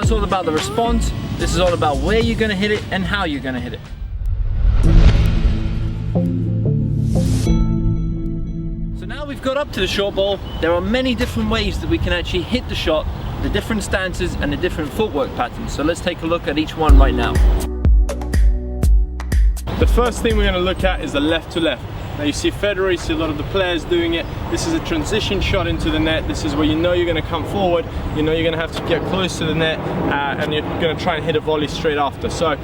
not all about the response. This is all about where you're going to hit it and how you're going to hit it. So now we've got up to the short ball, there are many different ways that we can actually hit the shot, the different stances and the different footwork patterns. So let's take a look at each one right now. The first thing we're going to look at is the left to left. Now you see Federer, you see a lot of the players doing it. This is a transition shot into the net. This is where you know you're going to come forward, you know you're going to have to get close to the net, and you're going to try and hit a volley straight after. So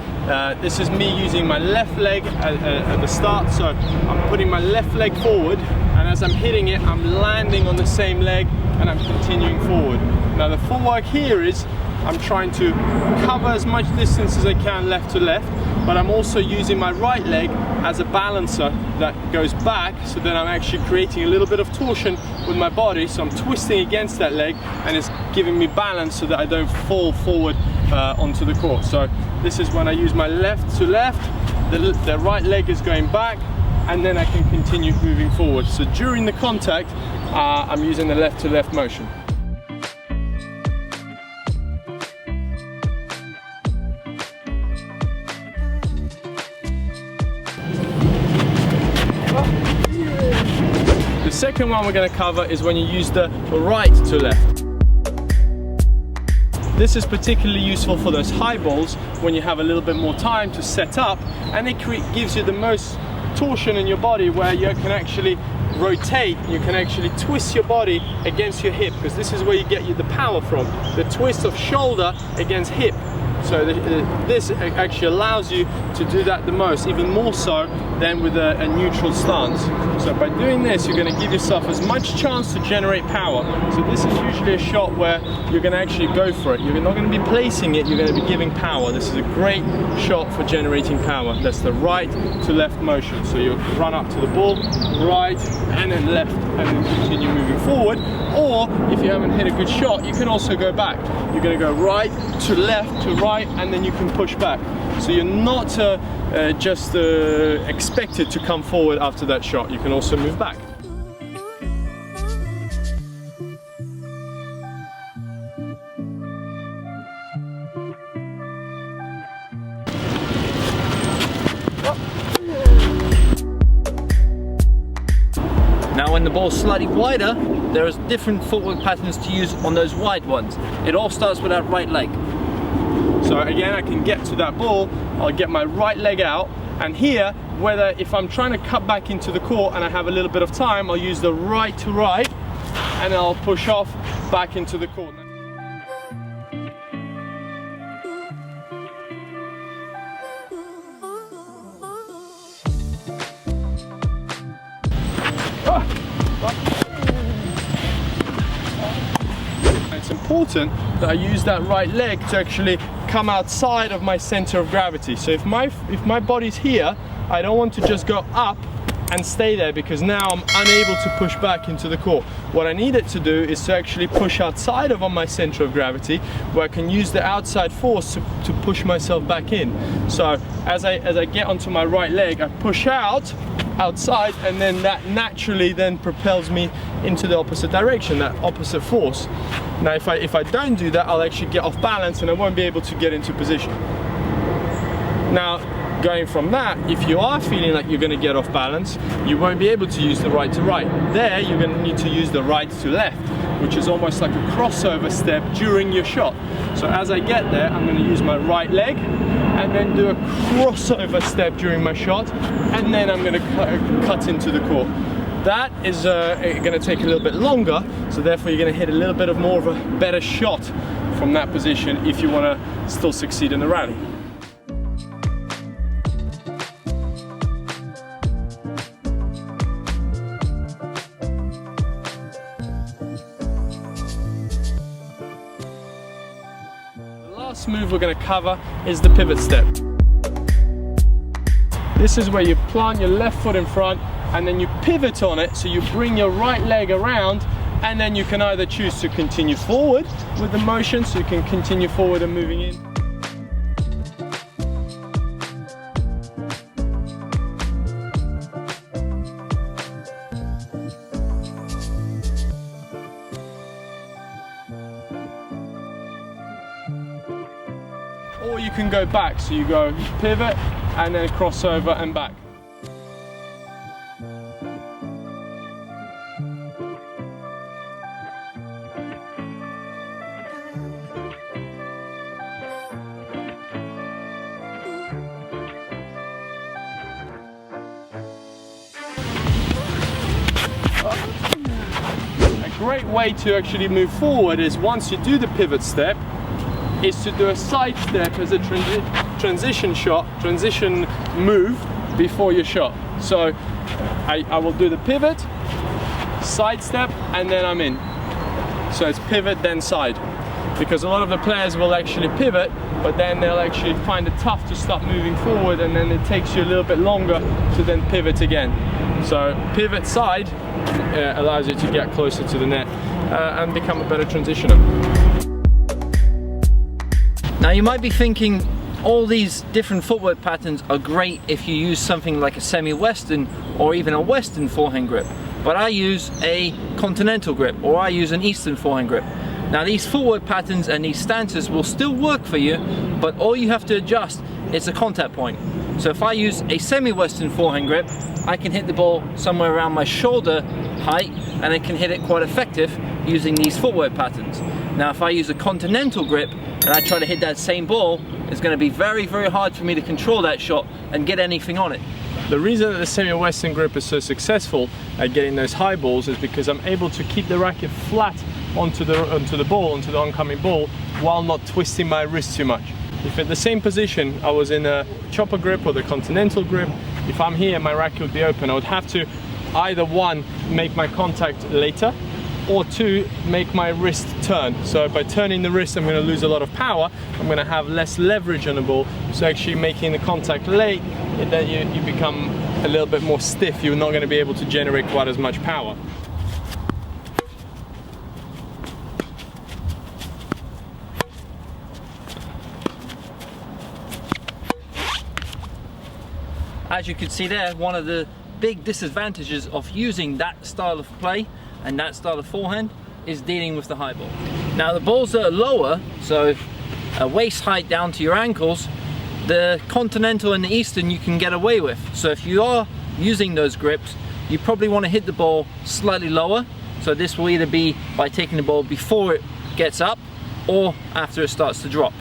this is me using my left leg at the start. So I'm putting my left leg forward, and as I'm hitting it, I'm landing on the same leg and I'm continuing forward. Now the footwork here is I'm trying to cover as much distance as I can left to left, but I'm also using my right leg as a balancer that goes back, so that I'm actually creating a little bit of torsion with my body. So I'm twisting against that leg and it's giving me balance so that I don't fall forward onto the court. So this is when I use my left to left, the right leg is going back, and then I can continue moving forward. So during the contact, I'm using the left to left motion. The second one we're going to cover is when you use the right to left. This is particularly useful for those high balls when you have a little bit more time to set up, and it gives you the most torsion in your body, where you can actually rotate, you can actually twist your body against your hip, because this is where you get the power from, the twist of shoulder against hip. So this actually allows you to do that the most, even more so than with a neutral stance. So by doing this, you're going to give yourself as much chance to generate power. So this is usually a shot where you're going to actually go for it. You're not going to be placing it, you're going to be giving power. This is a great shot for generating power. That's the right to left motion. So you run up to the ball, right, and then left, and then continue moving forward. Or if you haven't hit a good shot, you can also go back. You're going to go right to left to right, and then you can push back. So you're not just expected to come forward after that shot. You can also move back. Now when the ball's slightly wider, there is different footwork patterns to use on those wide ones. It all starts with that right leg. So again, I can get to that ball, I'll get my right leg out, and here, whether if I'm trying to cut back into the court and I have a little bit of time, I'll use the right to right, and I'll push off back into the court. It's important that I use that right leg to actually come outside of my center of gravity. So if my body's here, I don't want to just go up and stay there, because now I'm unable to push back into the court. What I need it to do is to actually push outside of my center of gravity, where I can use the outside force to push myself back in. So as I get onto my right leg, I push outside, and then that naturally then propels me into the opposite direction, that opposite force. Now if I don't do that, I'll actually get off balance and I won't be able to get into position. Now going from that, if you are feeling like you're going to get off balance, you won't be able to use the right to right. There you're going to need to use the right to left, which is almost like a crossover step during your shot. So as I get there, I'm going to use my right leg and then do a crossover step during my shot, and then I'm going to cut into the court. That is going to take a little bit longer, so therefore you're going to hit a little bit of more of a better shot from that position if you want to still succeed in the rally. The last move we're going to cover is the pivot step. This is where you plant your left foot in front and then you pivot on it, so you bring your right leg around, and then you can either choose to continue forward with the motion, so you can continue forward and moving in. or you can go back. So you go pivot and then crossover and back. A great way to actually move forward is, once you do the pivot step, is to do a side step as a transition move before your shot. So I will do the pivot, side step, and then I'm in. So it's pivot then side, because a lot of the players will actually pivot, but then they'll actually find it tough to start moving forward, and then it takes you a little bit longer to then pivot again. So pivot side allows you to get closer to the net and become a better transitioner. Now you might be thinking all these different footwork patterns are great if you use something like a semi-western or even a western forehand grip, but I use a continental grip, or I use an eastern forehand grip. Now these footwork patterns and these stances will still work for you, but all you have to adjust is the contact point. So if I use a semi-western forehand grip, I can hit the ball somewhere around my shoulder height, and I can hit it quite effective using these footwork patterns. Now if I use a continental grip and I try to hit that same ball, it's going to be very, very hard for me to control that shot and get anything on it. The reason that the semi-western grip is so successful at getting those high balls is because I'm able to keep the racket flat onto the oncoming ball, while not twisting my wrist too much. If at the same position I was in a chopper grip or the continental grip, if I'm here, my racket would be open. I would have to either, one, make my contact later, or two, make my wrist turn. So by turning the wrist, I'm going to lose a lot of power. I'm going to have less leverage on the ball. So actually making the contact late, then you become a little bit more stiff. You're not going to be able to generate quite as much power. As you can see there, one of the big disadvantages of using that style of play and that style of forehand is dealing with the high ball. Now the balls that are lower, so a waist height down to your ankles, the continental and the eastern you can get away with. So if you are using those grips, you probably want to hit the ball slightly lower. So this will either be by taking the ball before it gets up or after it starts to drop.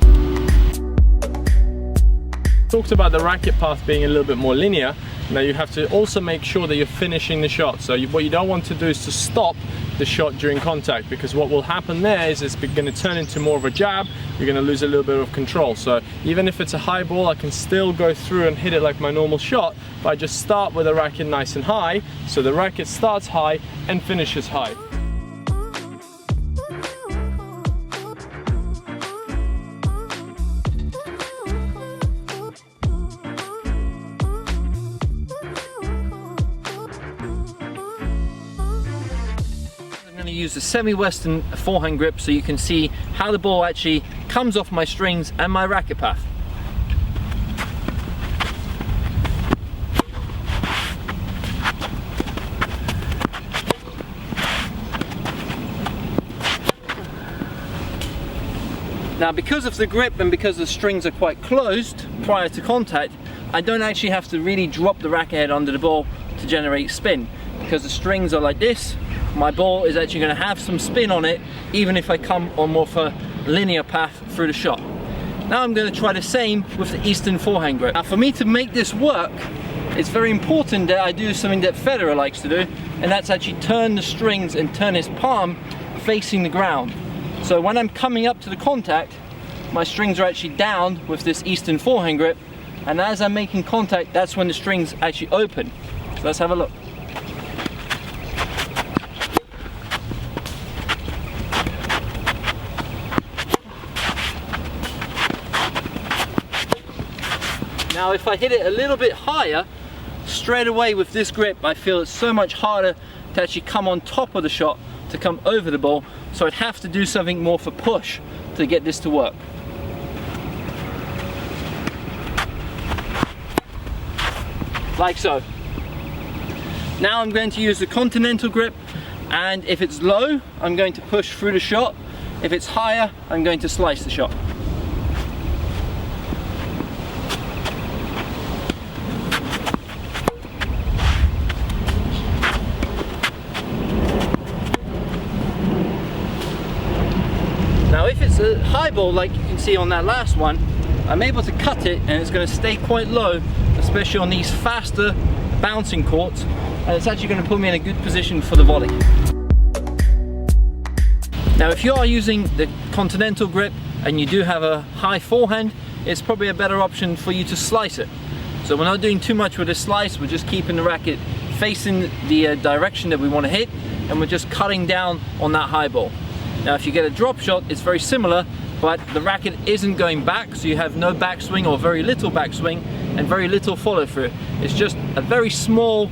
Talked about the racket path being a little bit more linear. Now you have to also make sure that you're finishing the shot. So what you don't want to do is to stop the shot during contact, because what will happen there is it's going to turn into more of a jab. You're going to lose a little bit of control. So even if it's a high ball, I can still go through and hit it like my normal shot, but I just start with the racket nice and high, so the racket starts high and finishes high. Use a semi-western forehand grip so you can see how the ball actually comes off my strings and my racket path. Now because of the grip and because the strings are quite closed prior to contact, I don't actually have to really drop the racket head under the ball to generate spin, because the strings are like this. My ball is actually going to have some spin on it, even if I come on more of a linear path through the shot. Now I'm going to try the same with the eastern forehand grip. Now for me to make this work, it's very important that I do something that Federer likes to do, and that's actually turn the strings and turn his palm facing the ground. So when I'm coming up to the contact, my strings are actually down with this eastern forehand grip, and as I'm making contact, that's when the strings actually open. So let's have a look. Now if I hit it a little bit higher, straight away with this grip, I feel it's so much harder to actually come on top of the shot, to come over the ball, so I'd have to do something more for push to get this to work. Like so. Now I'm going to use the continental grip, and if it's low, I'm going to push through the shot. If it's higher, I'm going to slice the shot. Now if it's a high ball like you can see on that last one, I'm able to cut it and it's going to stay quite low, especially on these faster bouncing courts, and it's actually going to put me in a good position for the volley. Now if you are using the continental grip and you do have a high forehand, it's probably a better option for you to slice it. So we're not doing too much with a slice, we're just keeping the racket facing the direction that we want to hit, and we're just cutting down on that high ball. Now if you get a drop shot, it's very similar, but the racket isn't going back, so you have no backswing or very little backswing and very little follow through. It's just a very small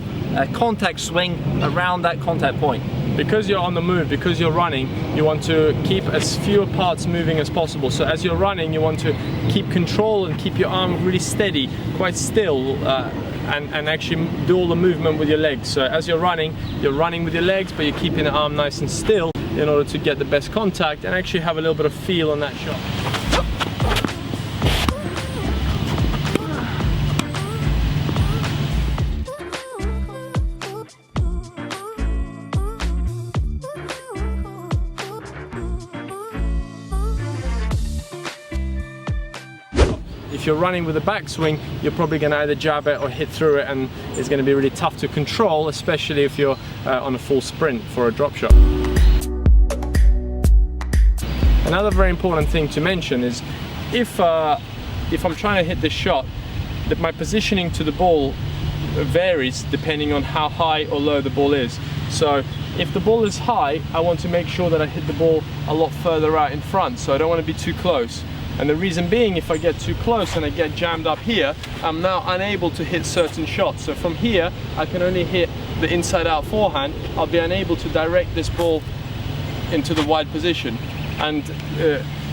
contact swing around that contact point. Because you're on the move, because you're running, you want to keep as few parts moving as possible. So as you're running, you want to keep control and keep your arm really steady, quite still, and actually do all the movement with your legs. So as you're running with your legs, but you're keeping the arm nice and still in order to get the best contact and actually have a little bit of feel on that shot. If you're running with a backswing, you're probably going to either jab it or hit through it, and it's going to be really tough to control, especially if you're on a full sprint for a drop shot. Another very important thing to mention is if I'm trying to hit this shot, that my positioning to the ball varies depending on how high or low the ball is. So if the ball is high, I want to make sure that I hit the ball a lot further out in front, so I don't want to be too close. And the reason being, if I get too close and I get jammed up here, I'm now unable to hit certain shots. So from here, I can only hit the inside out forehand. I'll be unable to direct this ball into the wide position. And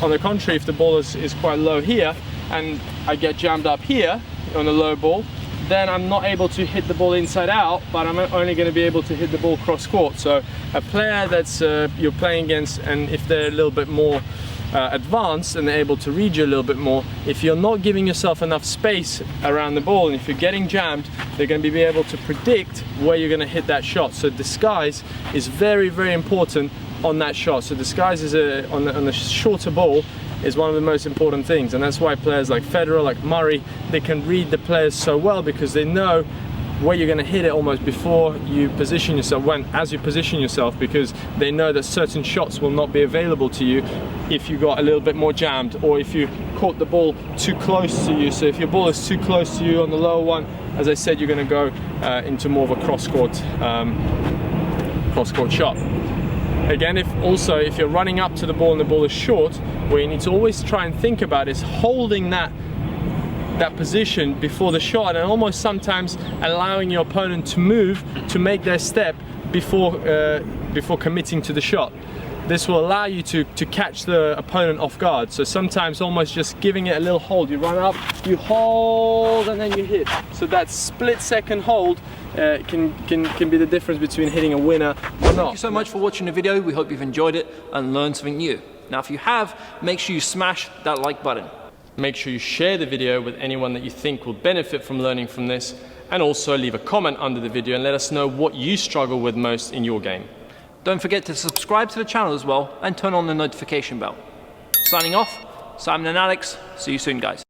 on the contrary, if the ball is quite low here and I get jammed up here on a low ball, then I'm not able to hit the ball inside out, but I'm only going to be able to hit the ball cross court. So a player that's you're playing against, and if they're a little bit more advanced and they're able to read you a little bit more, if you're not giving yourself enough space around the ball and if you're getting jammed, they're going to be able to predict where you're going to hit that shot. So disguise is very, very important on that shot. So disguise is on the shorter ball is one of the most important things, and that's why players like Federer, like Murray, they can read the players so well, because they know where you're going to hit it almost before you position yourself, as you position yourself, because they know that certain shots will not be available to you if you got a little bit more jammed, or if you caught the ball too close to you. So if your ball is too close to you on the lower one, as I said, you're going to go into more of a cross-court shot. Again, if you're running up to the ball and the ball is short, what you need to always try and think about is holding that position before the shot, and almost sometimes allowing your opponent to move to make their step before committing to the shot. This will allow you to catch the opponent off guard. So sometimes almost just giving it a little hold. You run up, you hold, and then you hit. So that split-second hold can be the difference between hitting a winner or not. Thank you so much for watching the video. We hope you've enjoyed it and learned something new. Now if you have, make sure you smash that like button. Make sure you share the video with anyone that you think will benefit from learning from this, and also leave a comment under the video and let us know what you struggle with most in your game. Don't forget to subscribe to the channel as well and turn on the notification bell. Signing off, Simon and Alex. See you soon, guys.